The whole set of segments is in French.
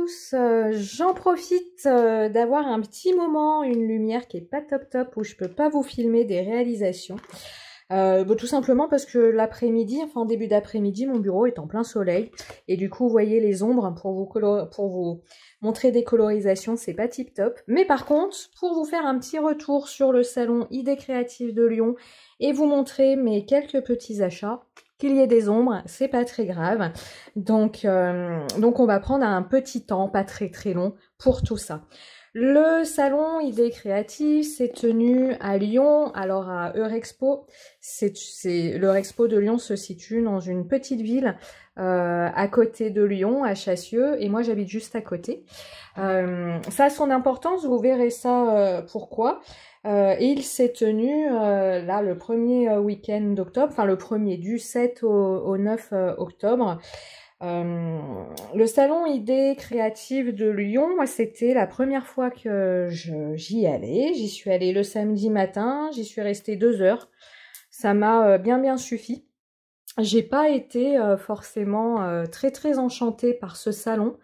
tous, j'en profite d'avoir un petit moment, une lumière qui est pas top top où je peux pas vous filmer des réalisations. Tout simplement parce que l'après-midi, enfin en début d'après-midi, mon bureau est en plein soleil et du coup vous voyez les ombres pour vous montrer des colorisations, c'est pas tip top. Mais par contre, pour vous faire un petit retour sur le salon Idées Créatives de Lyon et vous montrer mes quelques petits achats, qu'il y ait des ombres, c'est pas très grave. Donc on va prendre un petit temps, pas très très long, pour tout ça. Le salon Idées Créatives s'est tenu à Lyon, alors à Eurexpo. L'Eurexpo de Lyon se situe dans une petite ville à côté de Lyon, à Chassieux, et moi j'habite juste à côté. Ça a son importance, vous verrez ça pourquoi. Et il s'est tenu là le premier week-end d'octobre, enfin le premier du 7 au 9 octobre. Le salon Idées Créatives de Lyon, moi c'était la première fois que j'y allais. J'y suis allée le samedi matin, j'y suis restée 2 heures. Ça m'a bien suffi. J'ai pas été forcément très très enchantée par ce salon.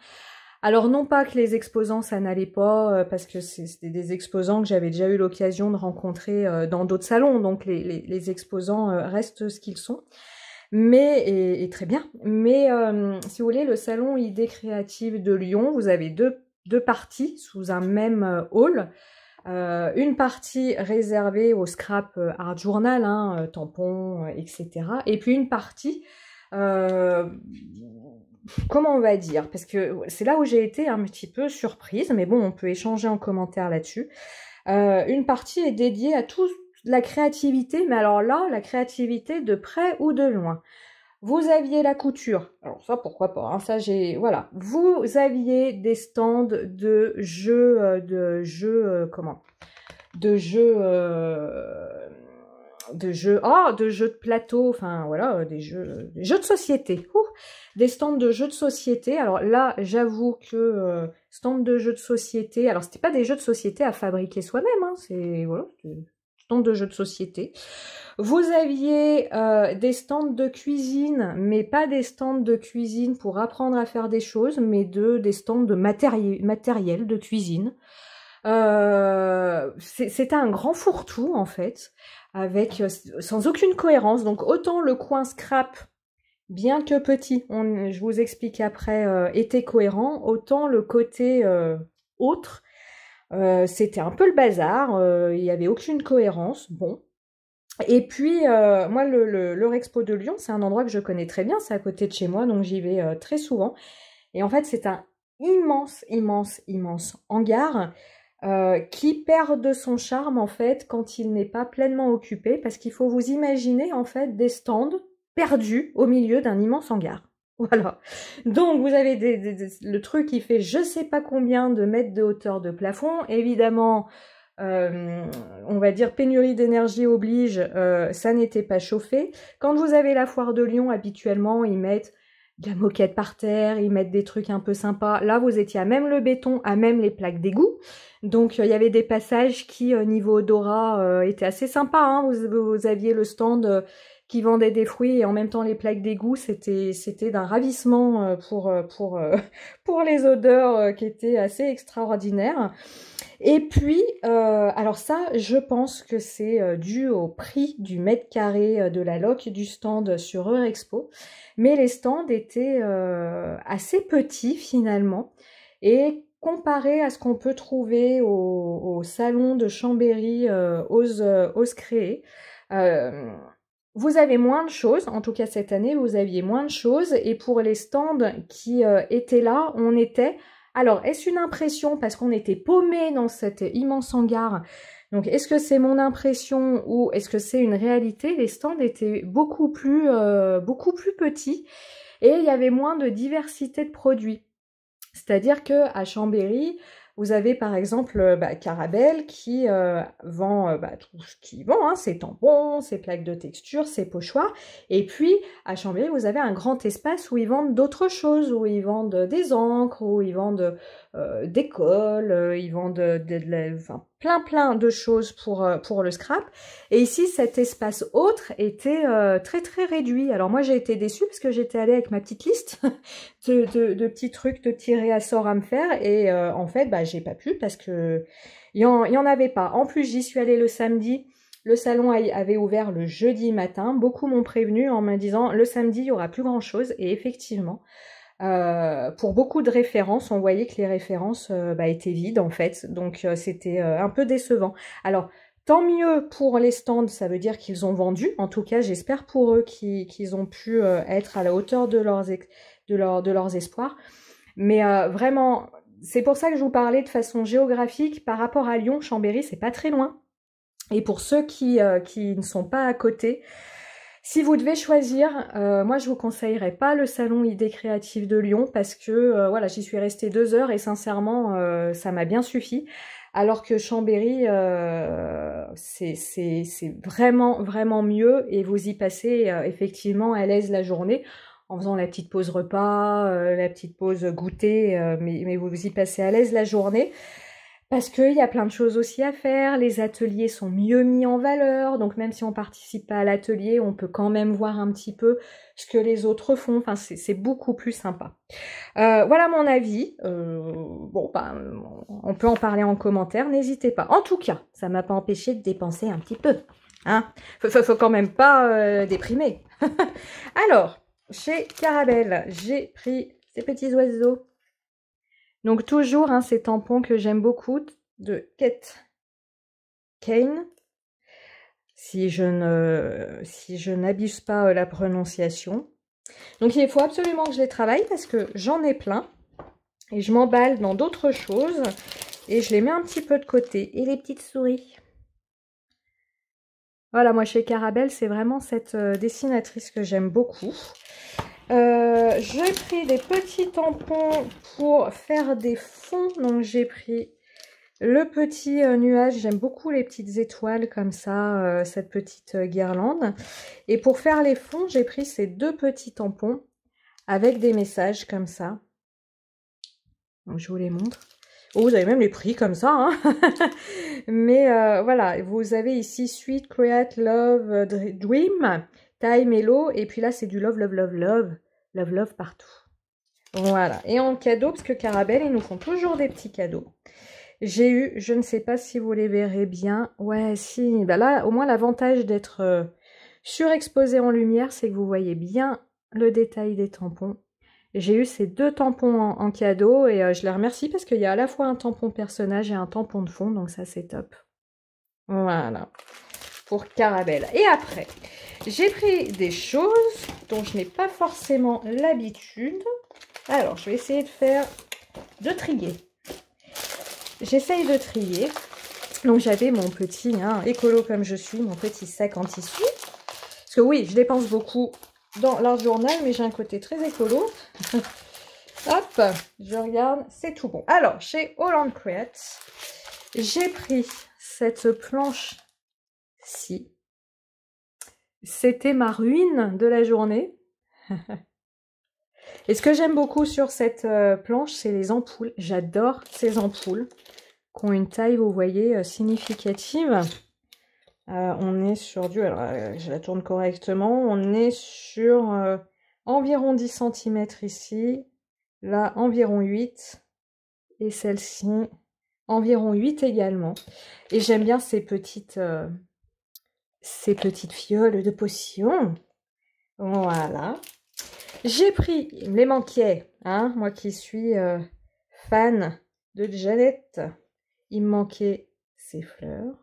Alors non pas que les exposants ça n'allait pas, parce que c'était des exposants que j'avais déjà eu l'occasion de rencontrer dans d'autres salons, donc les exposants restent ce qu'ils sont. Mais, et très bien, mais si vous voulez, le salon Idées Créatives de Lyon, vous avez deux parties sous un même hall. Une partie réservée au scrap art journal, hein, tampons, etc. Et puis une partie, comment on va dire, parce que c'est là où j'ai été un petit peu surprise, mais bon, on peut échanger en commentaire là-dessus. Une partie est dédiée à tout la créativité, mais alors là, la créativité de près ou de loin. Vous aviez la couture, alors ça pourquoi pas, hein, ça j'ai, voilà. Vous aviez des stands de jeux, de jeux de plateau, enfin voilà, des jeux de société. Des stands de jeux de société. Alors là, j'avoue que stand de jeux de société, alors c'était pas des jeux de société à fabriquer soi-même, hein, c'est voilà, stand de jeux de société. Vous aviez des stands de cuisine, mais pas des stands de cuisine pour apprendre à faire des choses, mais des stands de matériel de cuisine. C'était un grand fourre-tout en fait, avec sans aucune cohérence. Donc autant le coin scrap, bien que petit, je vous explique après, était cohérent, autant le côté autre, c'était un peu le bazar. Il n'y avait aucune cohérence. Bon. Et puis, moi, l'Eurexpo de Lyon, c'est un endroit que je connais très bien, c'est à côté de chez moi, donc j'y vais très souvent. Et en fait, c'est un immense hangar qui perd de son charme, en fait, quand il n'est pas pleinement occupé, parce qu'il faut vous imaginer, en fait, des stands perdus au milieu d'un immense hangar. Voilà. Donc, vous avez le truc qui fait je sais pas combien de mètres de hauteur de plafond. Évidemment, on va dire pénurie d'énergie oblige, ça n'était pas chauffé. Quand vous avez la foire de Lyon, habituellement, ils mettent de la moquette par terre, ils mettent des trucs un peu sympas. Là, vous étiez à même le béton, à même les plaques d'égout. Donc, il y avait des passages qui, niveau odorat, étaient assez sympas. Hein. Vous aviez le stand qui vendait des fruits et en même temps les plaques d'égout. C'était d'un ravissement pour les odeurs qui étaient assez extraordinaires. Et puis, alors ça, je pense que c'est dû au prix du mètre carré de la loc du stand sur Eurexpo. Mais les stands étaient assez petits finalement. Et comparé à ce qu'on peut trouver au salon de Chambéry Ose Créer, vous avez moins de choses. En tout cas, cette année, vous aviez moins de choses. Et pour les stands qui étaient là, on était... Alors, est-ce une impression parce qu'on était paumé dans cet immense hangar? Donc, est-ce que c'est mon impression ou est-ce que c'est une réalité? Les stands étaient beaucoup plus petits et il y avait moins de diversité de produits. C'est-à-dire que à Chambéry, vous avez par exemple Carabelle qui vend tout ce qu'il vend, hein, ses tampons, ses plaques de texture, ses pochoirs. Et puis à Chambéry, vous avez un grand espace où ils vendent d'autres choses, où ils vendent des encres, où ils vendent des colles, ils vendent enfin, plein de choses pour le scrap. Et ici, cet espace autre était très très réduit. Alors moi, j'ai été déçue parce que j'étais allée avec ma petite liste de petits trucs, de petits réassorts à me faire. Et en fait, j'ai pas pu parce que il y en avait pas. En plus, j'y suis allée le samedi. Le salon avait ouvert le jeudi matin. Beaucoup m'ont prévenu en me disant le samedi, il y aura plus grand chose. Et effectivement, pour beaucoup de références, on voyait que les références étaient vides en fait. Donc c'était un peu décevant. Alors, tant mieux pour les stands, ça veut dire qu'ils ont vendu. En tout cas, j'espère pour eux qu'ils ont pu être à la hauteur de leurs espoirs. Mais vraiment, c'est pour ça que je vous parlais de façon géographique. Par rapport à Lyon, Chambéry, c'est pas très loin. Et pour ceux qui ne sont pas à côté, si vous devez choisir, moi je vous conseillerais pas le salon Idées Créatives de Lyon parce que voilà, j'y suis restée 2 heures et sincèrement ça m'a bien suffi. Alors que Chambéry, c'est vraiment mieux et vous y passez effectivement à l'aise la journée en faisant la petite pause repas, la petite pause goûter, mais vous y passez à l'aise la journée. Parce qu'il y a plein de choses aussi à faire, les ateliers sont mieux mis en valeur, donc même si on participe pas à l'atelier, on peut quand même voir un petit peu ce que les autres font, enfin c'est beaucoup plus sympa. Voilà mon avis, on peut en parler en commentaire, n'hésitez pas. En tout cas, ça m'a pas empêché de dépenser un petit peu, hein. Faut quand même pas déprimer. Alors, chez Carabelle, j'ai pris ces petits oiseaux. Donc toujours ces tampons que j'aime beaucoup de Kate Kane, si je n'abuse pas la prononciation. Donc il faut absolument que je les travaille parce que j'en ai plein et je m'emballe dans d'autres choses et je les mets un petit peu de côté. Et les petites souris. Voilà, moi chez Carabelle, c'est vraiment cette dessinatrice que j'aime beaucoup. J'ai pris des petits tampons pour faire des fonds. Donc j'ai pris le petit nuage. J'aime beaucoup les petites étoiles comme ça, cette petite guirlande. Et pour faire les fonds, j'ai pris ces 2 petits tampons avec des messages comme ça. Donc je vous les montre. Oh, vous avez même les prix comme ça, hein. Mais voilà, vous avez ici Sweet, Create, Love, Dream, Time, Hello, et puis là c'est du Love, Love, Love, Love, Love, Love partout. Voilà, et en cadeau, parce que Carabelle, ils nous font toujours des petits cadeaux. J'ai eu, je ne sais pas si vous les verrez bien, ouais, si, là, au moins l'avantage d'être surexposé en lumière, c'est que vous voyez bien le détail des tampons. J'ai eu ces 2 tampons en cadeau et je les remercie parce qu'il y a à la fois un tampon personnage et un tampon de fond, donc ça c'est top. Voilà, pour Carabelle. Et après, j'ai pris des choses dont je n'ai pas forcément l'habitude. Alors, je vais essayer de trier. J'essaye de trier. Donc j'avais mon petit, écolo comme je suis, mon petit sac en tissu. Parce que oui, je dépense beaucoup dans l'art journal, mais j'ai un côté très écolo. Hop, je regarde, c'est tout bon. Alors, chez Holland Create, j'ai pris cette planche-ci. C'était ma ruine de la journée. Et ce que j'aime beaucoup sur cette planche, c'est les ampoules. J'adore ces ampoules qui ont une taille, vous voyez, significative. On est sur du... Alors, je la tourne correctement. On est sur environ 10 cm ici. Là, environ 8. Et celle-ci, environ 8 également. Et j'aime bien ces petites fioles de potions. Voilà. J'ai pris, il me les manquait, moi qui suis fan de Janet, il me manquait ces fleurs.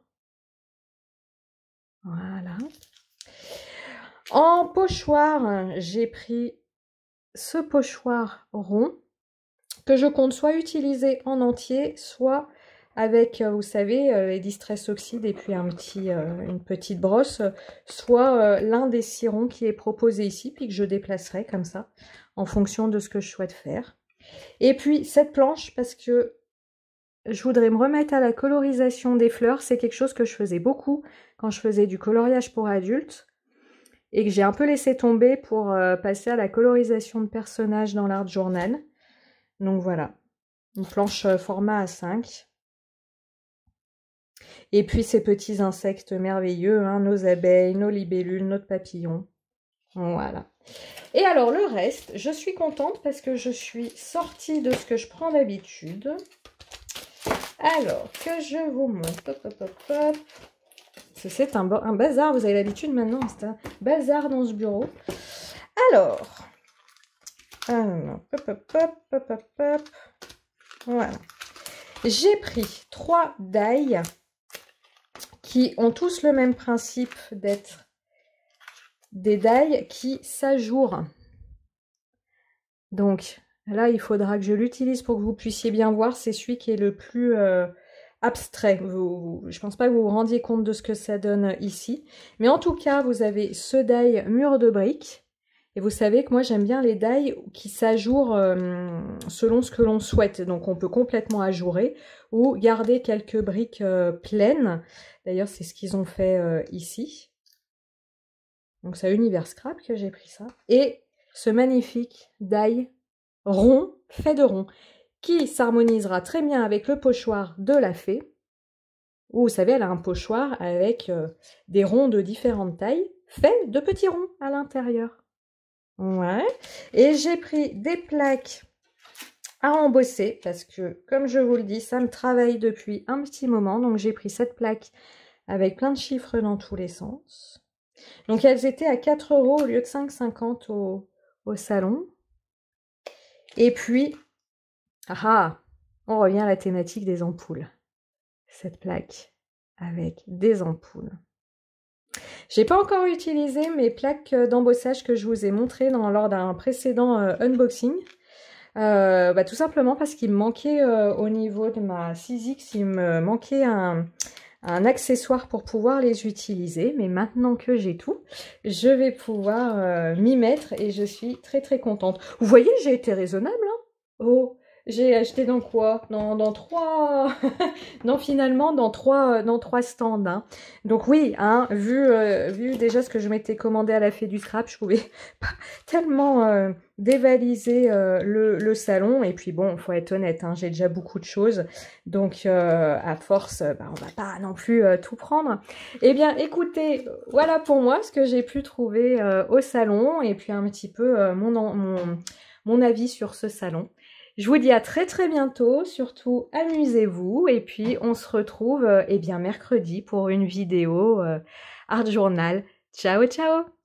Voilà. En pochoir, j'ai pris ce pochoir rond que je compte soit utiliser en entier, soit avec, vous savez, les Distress Oxide et puis une petite brosse, soit l'un des cirons qui est proposé ici, puis que je déplacerai comme ça, en fonction de ce que je souhaite faire. Et puis cette planche, parce que je voudrais me remettre à la colorisation des fleurs. C'est quelque chose que je faisais beaucoup quand je faisais du coloriage pour adultes et que j'ai un peu laissé tomber pour passer à la colorisation de personnages dans l'art journal. Donc voilà, une planche format A5. Et puis ces petits insectes merveilleux, hein, nos abeilles, nos libellules, nos papillons. Voilà. Et alors le reste, je suis contente parce que je suis sortie de ce que je prends d'habitude. Alors, que je vous montre. Hop, hop, hop, hop. C'est un bazar, vous avez l'habitude maintenant, c'est un bazar dans ce bureau. Alors, hop, hop, hop, hop, hop, hop. Voilà. J'ai pris 3 die qui ont tous le même principe d'être des die qui s'ajourent. Donc là, il faudra que je l'utilise pour que vous puissiez bien voir. C'est celui qui est le plus abstrait. Je ne pense pas que vous vous rendiez compte de ce que ça donne ici. Mais en tout cas, vous avez ce die mur de briques. Et vous savez que moi, j'aime bien les die qui s'ajourent selon ce que l'on souhaite. Donc, on peut complètement ajourer ou garder quelques briques pleines. D'ailleurs, c'est ce qu'ils ont fait ici. Donc, c'est à Univers Scrap que j'ai pris ça. Et ce magnifique die rond, fait de rond, qui s'harmonisera très bien avec le pochoir de la fée. Où, vous savez, elle a un pochoir avec des ronds de différentes tailles, faits de petits ronds à l'intérieur. Ouais. Et j'ai pris des plaques à embosser parce que, comme je vous le dis, ça me travaille depuis un petit moment. Donc, j'ai pris cette plaque avec plein de chiffres dans tous les sens. Donc, elles étaient à 4 € au lieu de 5,50 € au salon. Et puis, on revient à la thématique des ampoules. Cette plaque avec des ampoules. J'ai pas encore utilisé mes plaques d'embossage que je vous ai montrées lors d'un précédent unboxing. Tout simplement parce qu'il me manquait au niveau de ma 6X, il me manquait un accessoire pour pouvoir les utiliser. Mais maintenant que j'ai tout, je vais pouvoir m'y mettre et je suis très très contente. Vous voyez, j'ai été raisonnable, hein? Oh, j'ai acheté dans quoi? Dans 3... non, finalement, dans trois stands. Hein. Donc oui, hein, vu déjà ce que je m'étais commandé à la Fée du Scrap, je pouvais pas tellement dévaliser le salon. Et puis bon, faut être honnête, hein, j'ai déjà beaucoup de choses. Donc à force, on va pas non plus tout prendre. Eh bien, écoutez, voilà pour moi ce que j'ai pu trouver au salon. Et puis un petit peu mon avis sur ce salon. Je vous dis à très très bientôt, surtout amusez-vous et puis on se retrouve mercredi pour une vidéo Art Journal. Ciao ciao!